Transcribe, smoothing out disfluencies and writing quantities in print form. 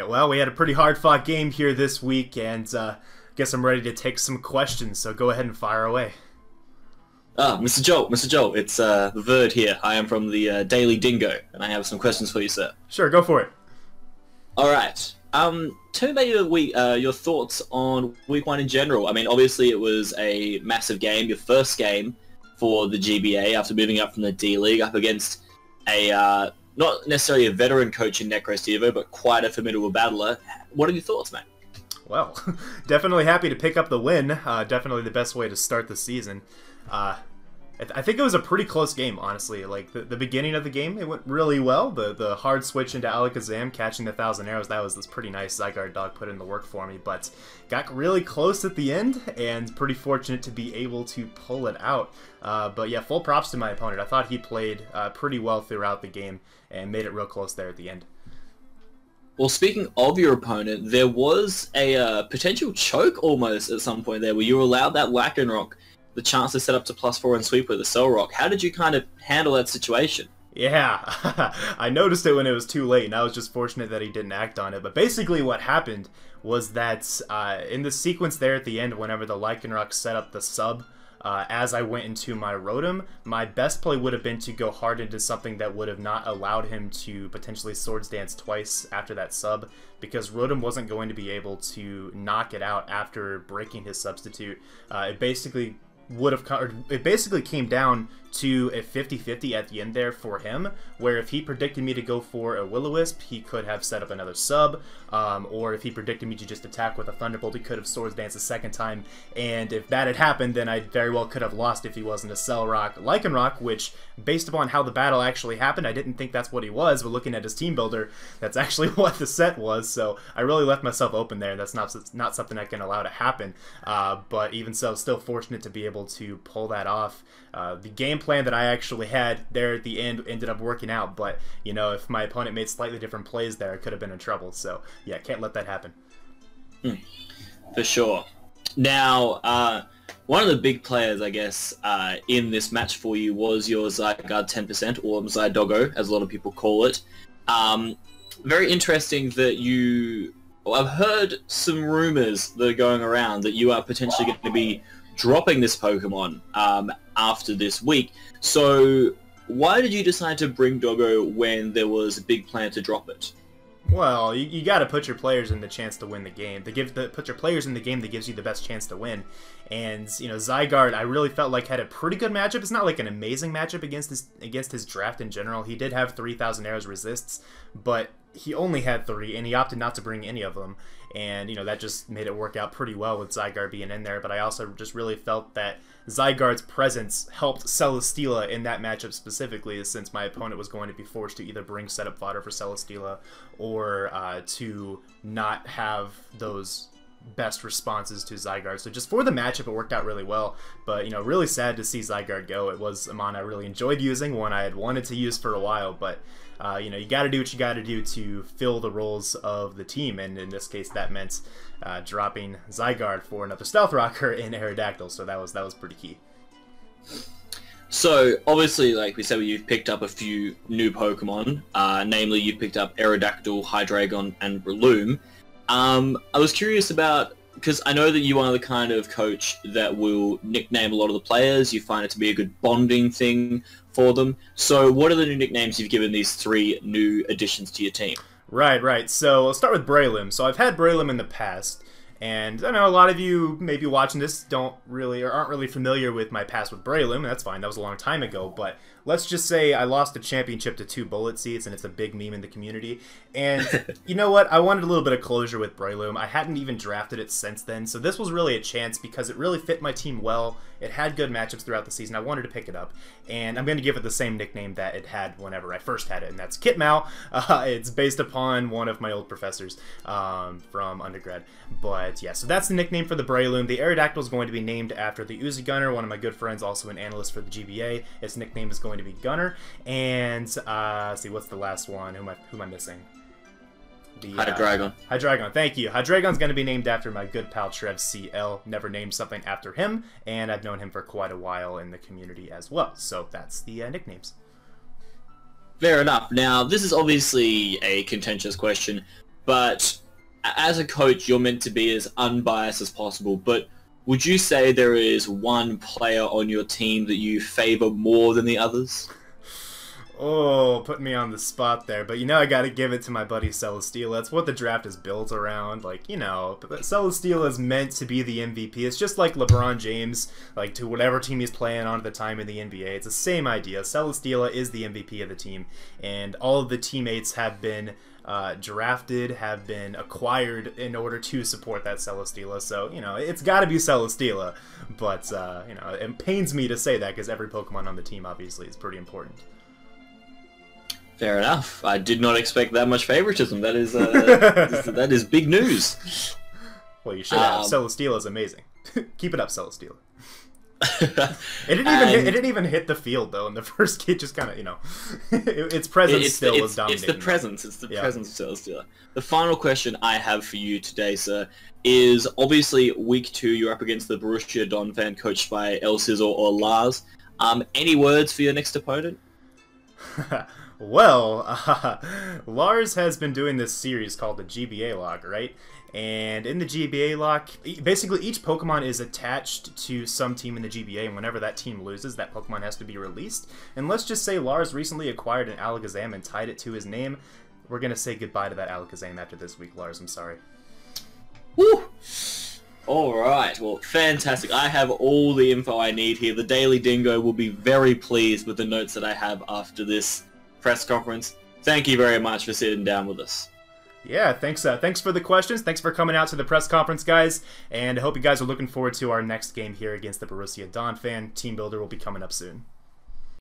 right, well, we had a pretty hard-fought game here this week, and guess I'm ready to take some questions, so go ahead and fire away. Mr. Jolt, it's the Verd here. I am from the Daily Dingo, and I have some questions for you, sir. Sure, go for it. Alright, tell me about your thoughts on Week 1 in general. I mean, obviously it was a massive game, your first game for the GBA after moving up from the D-League up against a, not necessarily a veteran coach in Necrostevo, but quite a formidable battler. What are your thoughts, mate? Well, definitely happy to pick up the win. Definitely the best way to start the season. I think it was a pretty close game, honestly. Like, the beginning of the game, it went really well. The hard switch into Alakazam, catching the 1,000 arrows, that was pretty nice. Zygarde Dog put in the work for me, but got really close at the end, and pretty fortunate to be able to pull it out. But yeah, full props to my opponent. I thought he played pretty well throughout the game, and made it real close there at the end. Well, speaking of your opponent, there was a potential choke almost at some point there, where you allowed that Lycanroc the chance to set up to +4 and sweep with a Cell Rock. How did you kind of handle that situation? Yeah, I noticed it when it was too late, and I was just fortunate that he didn't act on it. But basically what happened was that in the sequence there at the end, whenever the Lycanroc set up the sub, as I went into my Rotom, my best play would have been to go hard into something that would have not allowed him to potentially Swords Dance twice after that sub, because Rotom wasn't going to be able to knock it out after breaking his substitute. It basically came down to a 50-50 at the end there for him, where if he predicted me to go for a Will-O-Wisp, he could have set up another sub, or if he predicted me to just attack with a Thunderbolt, he could have Swords Dance a second time, and if that had happened, then I very well could have lost if he wasn't a Cell Rock Lycanroc, which, based upon how the battle actually happened, I didn't think that's what he was, but looking at his team builder, that's actually what the set was, so I really left myself open there. That's not something I can allow to happen, but even so, still fortunate to be able to pull that off. The game plan that I actually had there at the end ended up working out, but, you know, if my opponent made slightly different plays there, I could have been in trouble, so, yeah, can't let that happen. For sure. Now, one of the big players, I guess, in this match for you was your Zygarde 10%, or Zydogo, as a lot of people call it. Very interesting that you... Well, I've heard some rumors that are going around that you are potentially going to be dropping this Pokemon after this week. So why did you decide to bring Doggo when there was a big plan to drop it? Well, you got to put your players in the chance to win the game. Put your players in the game that gives you the best chance to win. And, you know, Zygarde, I really felt like had a pretty good matchup. It's not like an amazing matchup against his draft in general. He did have 3,000 arrows resists, but he only had 3, and he opted not to bring any of them. And, you know, that just made it work out pretty well with Zygarde being in there. But I also just really felt that Zygarde's presence helped Celesteela in that matchup specifically, since my opponent was going to be forced to either bring setup fodder for Celesteela or to not have those best responses to Zygarde. So just for the matchup, it worked out really well. But, you know, really sad to see Zygarde go. It was a mon I really enjoyed using, one I had wanted to use for a while, but you know, you got to do what you got to do to fill the roles of the team, and in this case, that meant dropping Zygarde for another Stealth Rocker in Aerodactyl. So that was pretty key. So obviously, like we said, you've picked up a few new Pokemon. Namely, you picked up Aerodactyl, Hydreigon, and Breloom. I was curious about, because I know that you are the kind of coach that will nickname a lot of the players. You find it to be a good bonding thing for them. So what are the new nicknames you've given these 3 new additions to your team? Right. So I'll start with Breloom. So I've had Breloom in the past, and I know a lot of you maybe watching this don't really or aren't really familiar with my past with Breloom, and that's fine. That was a long time ago, but let's just say I lost a championship to 2 bullet seeds, and it's a big meme in the community. And you know what? I wanted a little bit of closure with Breloom. I hadn't even drafted it since then, so this was really a chance because it really fit my team well. It had good matchups throughout the season. I wanted to pick it up, and I'm going to give it the same nickname that it had whenever I first had it, and that's Kitmao. It's based upon one of my old professors from undergrad. But yeah, so that's the nickname for the Breloom. The Aerodactyl is going to be named after the Uzi Gunner, one of my good friends, also an analyst for the GBA. Its nickname is going to be Gunner. And let's see, what's the last one? Who am I missing? The Hydreigon. Hydreigon, thank you. Hydreigon's going to be named after my good pal Trev CL. Never named something after him, and I've known him for quite a while in the community as well. So that's the nicknames. Fair enough. Now, this is obviously a contentious question. but as a coach, you're meant to be as unbiased as possible. But would you say there is one player on your team that you favor more than the others? Oh, putting me on the spot there. But, I got to give it to my buddy Celesteela. That's what the draft is built around. Like, Celesteela is meant to be the MVP. It's just like LeBron James, like, to whatever team he's playing on at the time in the NBA. It's the same idea. Celesteela is the MVP of the team. And all of the teammates have been drafted, have been acquired in order to support that Celesteela. So, it's got to be Celesteela. But, it pains me to say that because every Pokemon on the team, obviously, is pretty important. Fair enough. I did not expect that much favoritism. That is that is big news. Well, you should have. Celesteela is amazing. Keep it up, Celesteela. It didn't even hit the field though in the first game. Just kind of, its presence still was dominating. It's the presence. It's the presence of Celesteela. The final question I have for you today, sir, is obviously week 2. You're up against the Borussia Dortmund coached by El Scissor or Lars. Any words for your next opponent? Well, Lars has been doing this series called the GBA lock, right? And in the GBA lock, basically each Pokemon is attached to some team in the GBA, and whenever that team loses, that Pokemon has to be released. And let's just say Lars recently acquired an Alakazam and tied it to his name. We're going to say goodbye to that Alakazam after this week, Lars. I'm sorry. Woo! Alright, well, fantastic. I have all the info I need here. The Daily Dingo will be very pleased with the notes that I have after this press conference. Thank you very much for sitting down with us. Yeah, thanks for the questions. Thanks for coming out to the press conference, guys. And I hope you guys are looking forward to our next game here against the Borussia Dortmund. Team Builder will be coming up soon.